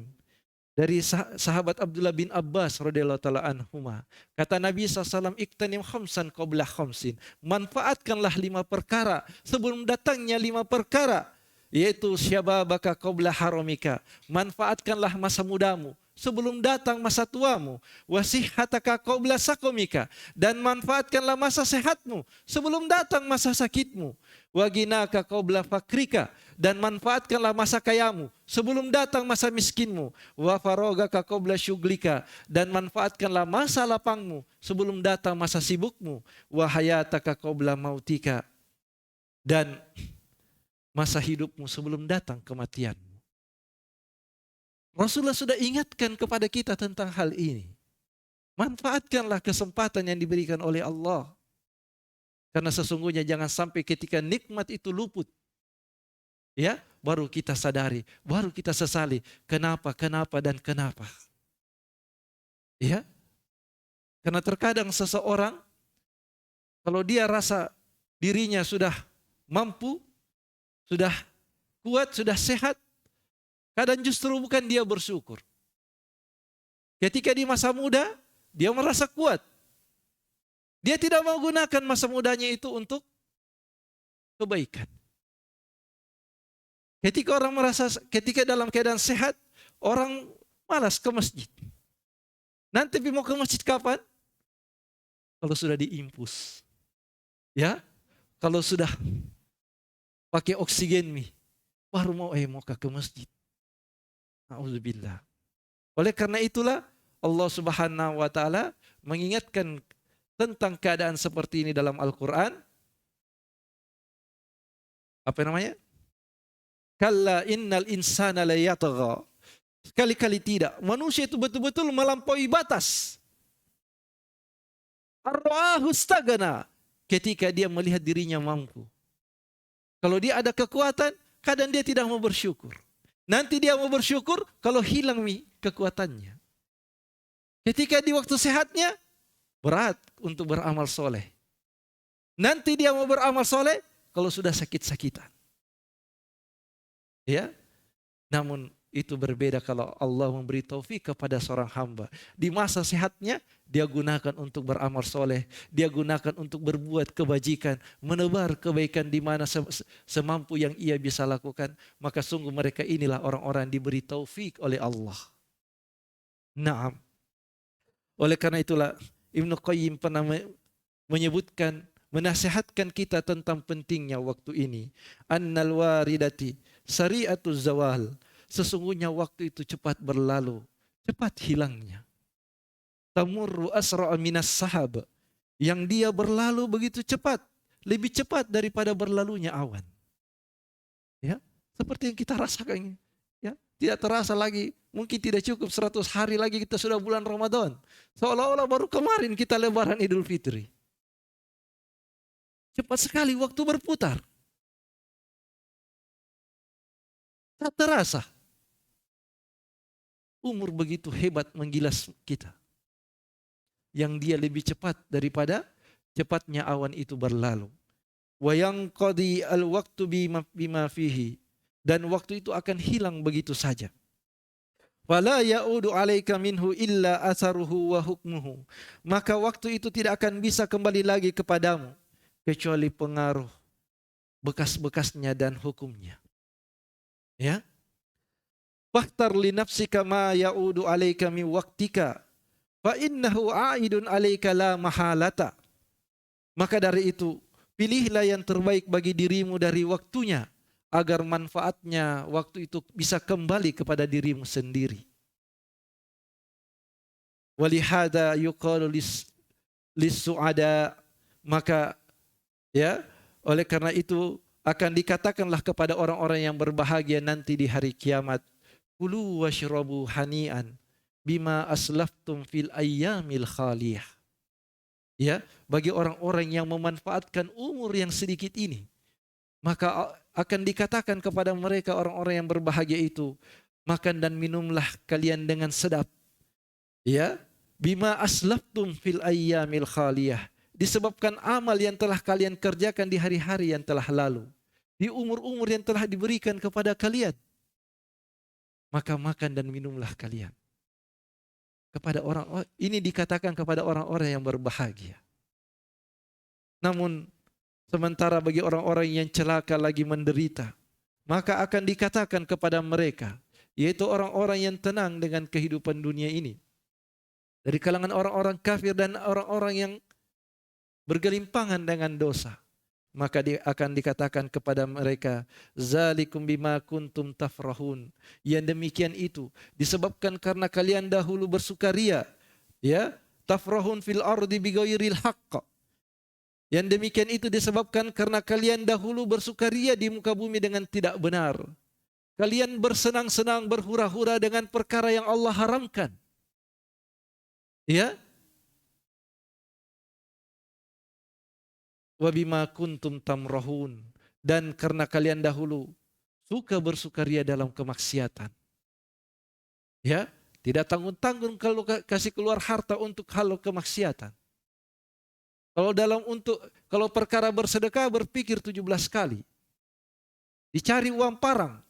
dari sahabat Abdullah bin Abbas radhiyallahu taala anhuma. Kata Nabi SAW, iktanim khamsan qabla khamsin. Manfaatkanlah 5 perkara sebelum datangnya 5 perkara. Yaitu syababaka qabla haramika. Manfaatkanlah masa mudamu sebelum datang masa tuamu. Wasihataka qabla sakomika. Dan manfaatkanlah masa sehatmu sebelum datang masa sakitmu. Waginaka qabla fakrika. Dan manfaatkanlah masa kayamu sebelum datang masa miskinmu. Wa farogaka qabla syuglika. Dan manfaatkanlah masa lapangmu sebelum datang masa sibukmu. Wa hayataka qabla mautika. Dan masa hidupmu sebelum datang kematianmu. Rasulullah sudah ingatkan kepada kita tentang hal ini. Manfaatkanlah kesempatan yang diberikan oleh Allah. Karena sesungguhnya jangan sampai ketika nikmat itu luput, ya, baru kita sadari, baru kita sesali kenapa dan kenapa. Ya. Karena terkadang seseorang kalau dia rasa dirinya sudah mampu, sudah kuat, sudah sehat, kadang justru bukan dia bersyukur. Ketika di masa muda, dia merasa kuat. Dia tidak mau gunakan masa mudanya itu untuk kebaikan. Ketika dalam keadaan sehat, orang malas ke masjid. Nanti mau ke masjid kapan? Kalau sudah diimpus. Ya, kalau sudah pakai oksigen baru mau ke masjid. Nauzubillah. Oleh karena itulah Allah Subhanahu wa taala mengingatkan tentang keadaan seperti ini dalam Al-Qur'an. Apa namanya? Kalla innal insana layatgha. Sekali-kali tidak. Manusia itu betul-betul melampaui batas. Ar-ra'ahu stagana. Ketika dia melihat dirinya mampu. Kalau dia ada kekuatan, kadang dia tidak mau bersyukur. Nanti dia mau bersyukur kalau hilang kekuatannya. Ketika di waktu sehatnya, berat untuk beramal soleh. Nanti dia mau beramal soleh kalau sudah sakit-sakitan. Ya, namun itu berbeda kalau Allah memberi taufik kepada seorang hamba. Di masa sehatnya, dia gunakan untuk beramal soleh. Dia gunakan untuk berbuat kebajikan. Menebar kebaikan di mana semampu yang ia bisa lakukan. Maka sungguh mereka inilah orang-orang diberi taufik oleh Allah. Naam. Oleh karena itulah Ibnu Qayyim pernah menyebutkan, menasihatkan kita tentang pentingnya waktu ini. Annal waridati sari'atuz zawal. Sesungguhnya waktu itu cepat berlalu, cepat hilangnya. Tamurru asra'a minas sahab. Yang dia berlalu begitu cepat, lebih cepat daripada berlalunya awan. Ya, seperti yang kita rasakan. Ya, tidak terasa lagi, mungkin tidak cukup 100 hari lagi kita sudah bulan Ramadan. Seolah-olah baru kemarin kita lebaran Idul Fitri. Cepat sekali waktu berputar. Tak terasa. Umur begitu hebat menggilas kita. Yang dia lebih cepat daripada cepatnya awan itu berlalu. wa yanqadi al-waqtu bima fihi, dan waktu itu akan hilang begitu saja. Wala ya'udu 'alaika minhu illa atharuhu wa hukmuhu, maka waktu itu tidak akan bisa kembali lagi kepadamu kecuali pengaruh bekas-bekasnya dan hukumnya. Ya. Fakhtar li nafsika ma ya'udu 'alaika min waqtika fa innahu 'aidun 'alaika la mahalata. Maka dari itu, pilihlah yang terbaik bagi dirimu dari waktunya, agar manfaatnya waktu itu bisa kembali kepada dirimu sendiri. Walihada yuqalu lis-su'ada, maka ya, oleh karena itu akan dikatakanlah kepada orang-orang yang berbahagia nanti di hari kiamat, kulu washrabu hani'an bima aslaftum fil ayyamil khaliyah. Ya, bagi orang-orang yang memanfaatkan umur yang sedikit ini, maka akan dikatakan kepada mereka orang-orang yang berbahagia itu, makan dan minumlah kalian dengan sedap. Ya, bima aslaftum fil ayyamil khaliyah, disebabkan amal yang telah kalian kerjakan di hari-hari yang telah lalu, di umur-umur yang telah diberikan kepada kalian. Maka makan dan minumlah kalian. Kepada orang ini dikatakan kepada orang-orang yang berbahagia. Namun sementara bagi orang-orang yang celaka lagi menderita, maka akan dikatakan kepada mereka, yaitu orang-orang yang tenang dengan kehidupan dunia ini, dari kalangan orang-orang kafir dan orang-orang yang bergelimpangan dengan dosa, maka akan dikatakan kepada mereka, zalikum bima kuntum tafrahun, yang demikian itu disebabkan karena kalian dahulu bersukaria, ya, tafrahun fil ardi bighairil haqq, yang demikian itu disebabkan karena kalian dahulu bersukaria di muka bumi dengan tidak benar, kalian bersenang-senang berhura-hura dengan perkara yang Allah haramkan, ya. Wabima kuntum tamrahun, dan karena kalian dahulu suka bersukaria dalam kemaksiatan. Ya, tidak tanggung-tanggung kalau kasih keluar harta untuk hal kemaksiatan. Kalau perkara bersedekah berpikir 17 kali. Dicari uang parang,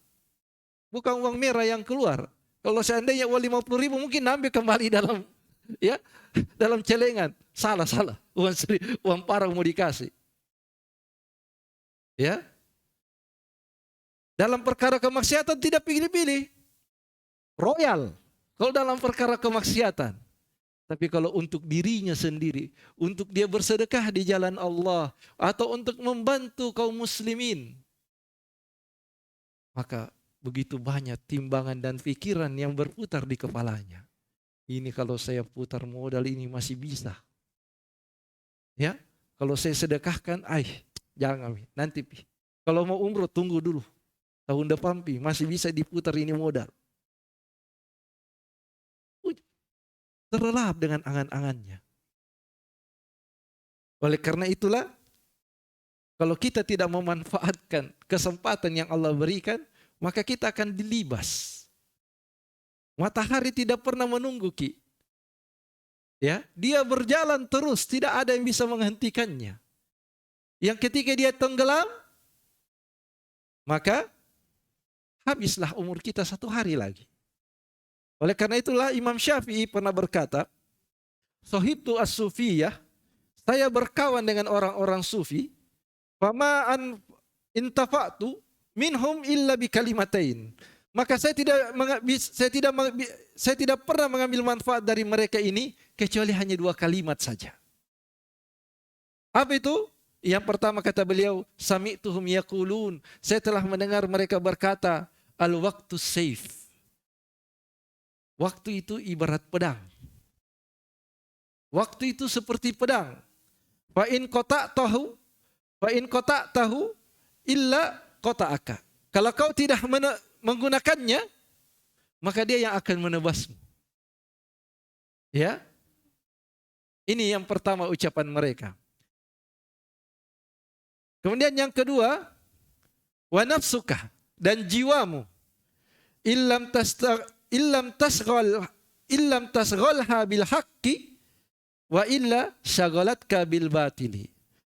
bukan uang merah yang keluar. Kalau seandainya uang 50.000 mungkin ambil kembali dalam, ya, dalam celengan. Salah. Uang parang mau dikasih. Ya. Dalam perkara kemaksiatan tidak pilih-pilih. Royal. Kalau dalam perkara kemaksiatan. Tapi kalau untuk dirinya sendiri, untuk dia bersedekah di jalan Allah, atau untuk membantu kaum muslimin, maka begitu banyak timbangan dan pikiran yang berputar di kepalanya. Ini kalau saya putar modal ini masih bisa. Ya, kalau saya sedekahkan, jangan, nanti pi. Kalau mau umroh tunggu dulu. Tahun depan pi, masih bisa diputar ini modal. Terlelap dengan angan-angannya. Oleh karena itulah, kalau kita tidak memanfaatkan kesempatan yang Allah berikan, maka kita akan dilibas. Matahari tidak pernah menunggu ki. Ya, dia berjalan terus, tidak ada yang bisa menghentikannya. Yang ketika dia tenggelam, maka habislah umur kita 1 hari lagi. Oleh karena itulah Imam Syafi'i pernah berkata, "Sahibtu as-sufiyah," saya berkawan dengan orang-orang sufi, "fama an intafa'tu minhum illa bi kalimatain." Maka saya tidak pernah mengambil manfaat dari mereka ini kecuali hanya 2 kalimat saja. Apa itu? Yang pertama kata beliau, sami'tuhum yaqulun, saya telah mendengar mereka berkata, al-waqtu sayf. Waktu itu ibarat pedang. Waktu itu seperti pedang. Fa in qata'tahu illa qata'aka. Kalau kau tidak menggunakannya, maka dia yang akan menebasmu. Ya. Ini yang pertama ucapan mereka. Kemudian yang kedua, wa nafsuka, dan jiwamu, illam tasghalha bil haqqi wa illa syagalatka bil batili.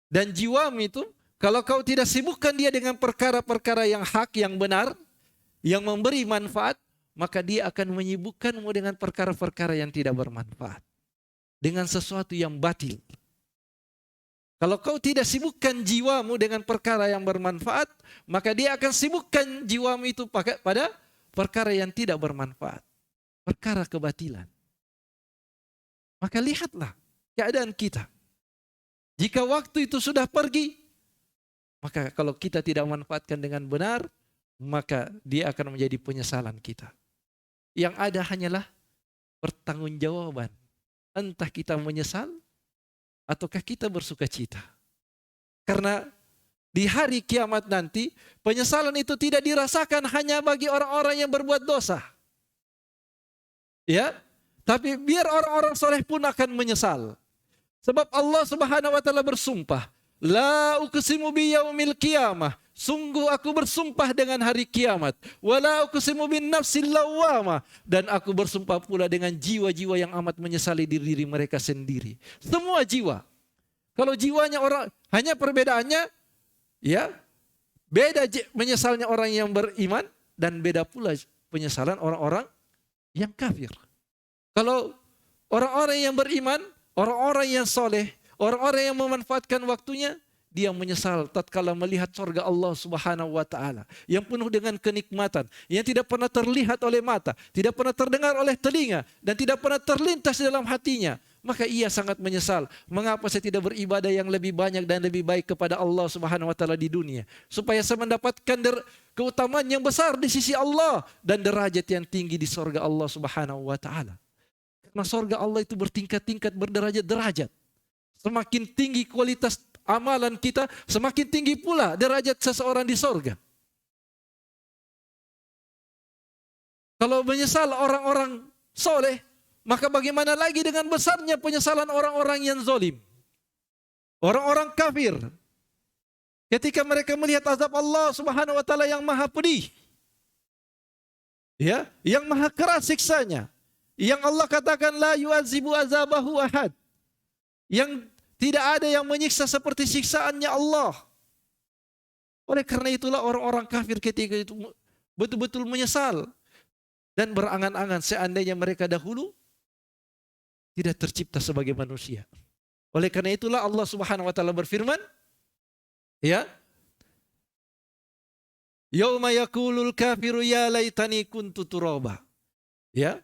Dan jiwamu itu Kalau kau tidak sibukkan dia dengan perkara-perkara yang hak, yang benar, yang memberi manfaat, maka dia akan menyibukkanmu dengan perkara-perkara yang tidak bermanfaat. Dengan sesuatu yang batil. Kalau kau tidak sibukkan jiwamu dengan perkara yang bermanfaat, maka dia akan sibukkan jiwamu itu pada perkara yang tidak bermanfaat. Perkara kebatilan. Maka lihatlah keadaan kita. Jika waktu itu sudah pergi, maka kalau kita tidak manfaatkan dengan benar, maka dia akan menjadi penyesalan kita. Yang ada hanyalah pertanggungjawaban. Entah kita menyesal, ataukah kita bersuka cita. Karena di hari kiamat nanti, penyesalan itu tidak dirasakan hanya bagi orang-orang yang berbuat dosa. Ya, tapi biar orang-orang soleh pun akan menyesal. Sebab Allah Subhanahu wa taala bersumpah, la uqsimu biyaumil qiyamah. Sungguh aku bersumpah dengan hari kiamat. Wala uqsimu bin nafsil lawwamah. Dan aku bersumpah pula dengan jiwa-jiwa yang amat menyesali diri mereka sendiri. Semua jiwa. Kalau jiwanya orang, hanya perbedaannya, ya, beda menyesalnya orang yang beriman dan beda pula penyesalan orang-orang yang kafir. Kalau orang-orang yang beriman, orang-orang yang soleh, orang-orang yang memanfaatkan waktunya, dia menyesal tatkala melihat surga Allah Subhanahu wa taala yang penuh dengan kenikmatan, yang tidak pernah terlihat oleh mata, tidak pernah terdengar oleh telinga, dan tidak pernah terlintas dalam hatinya. Maka ia sangat menyesal. Mengapa saya tidak beribadah yang lebih banyak dan lebih baik kepada Allah Subhanahu wa taala di dunia, supaya saya mendapatkan keutamaan yang besar di sisi Allah dan derajat yang tinggi di surga Allah Subhanahu wa taala. Karena surga Allah itu bertingkat-tingkat, berderajat-derajat. Semakin tinggi kualitas amalan kita, semakin tinggi pula derajat seseorang di surga. Kalau menyesal orang-orang soleh, maka bagaimana lagi dengan besarnya penyesalan orang-orang yang zalim, orang-orang kafir. Ketika mereka melihat azab Allah Subhanahu wa taala yang maha pedih, ya, yang maha keras siksanya, yang Allah katakan la yu'adzibu azabahu ahad, yang tidak ada yang menyiksa seperti siksaannya Allah. Oleh karena itulah orang-orang kafir ketika itu betul-betul menyesal dan berangan-angan seandainya mereka dahulu tidak tercipta sebagai manusia. Oleh karena itulah Allah Subhanahu wa taala berfirman, ya, yauma yaqulul kafiru ya laitani kuntu turaba. Ya.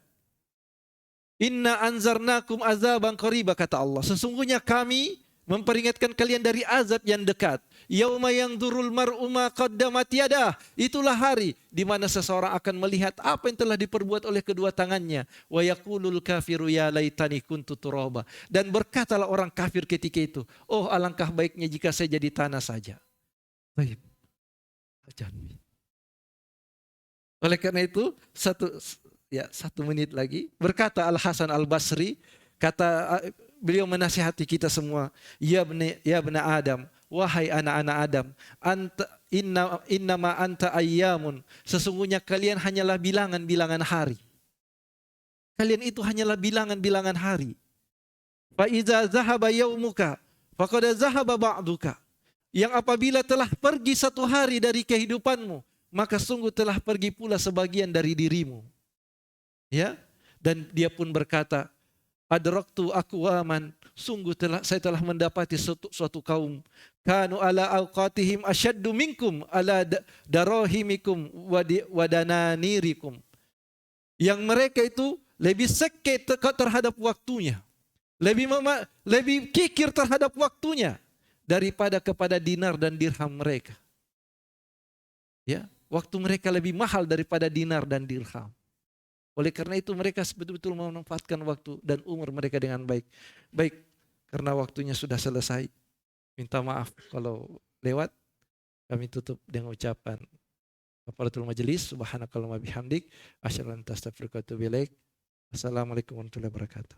Inna anzarnakum azaban qariba, kata Allah. Sesungguhnya kami memperingatkan kalian dari azab yang dekat. Yauma yanzurul mar'u ma qaddamat yadah. Itulah hari di mana seseorang akan melihat apa yang telah diperbuat oleh kedua tangannya. Wa yaqulul kafiru ya laitani kuntu turaba. Dan berkatalah orang kafir ketika itu, oh alangkah baiknya jika saya jadi tanah saja. Baik. Oleh karena itu, satu menit lagi. Berkata Al-Hasan Al-Basri, beliau menasihati kita semua, ya bena Adam, wahai anak-anak Adam, innama anta ayyamun, sesungguhnya kalian hanyalah bilangan-bilangan hari. Kalian itu hanyalah bilangan-bilangan hari. Fa iza zahaba yaumuka faqad zahaba ba'duka. Yang apabila telah pergi satu hari dari kehidupanmu, maka sungguh telah pergi pula sebagian dari dirimu. Ya, dan dia pun berkata, adraktu aqwaman, sungguh saya telah mendapati suatu kaum, kanu ala awqatihim asyaddu minkum ala darahimikum wa dananirikum. Yang mereka itu lebih sekeh terhadap waktunya, lebih kikir terhadap waktunya daripada kepada dinar dan dirham mereka. Ya, waktu mereka lebih mahal daripada dinar dan dirham. Oleh karena itu mereka betul-betul memanfaatkan waktu dan umur mereka dengan baik. Baik, karena waktunya sudah selesai. Minta maaf kalau lewat. Kami tutup dengan ucapan kafaratul majelis. Subhanakallahumma bihamdik, asyhadu an la ilaha illa anta astaghfiruka wa atubu ilaik. Assalamualaikum warahmatullahi wabarakatuh.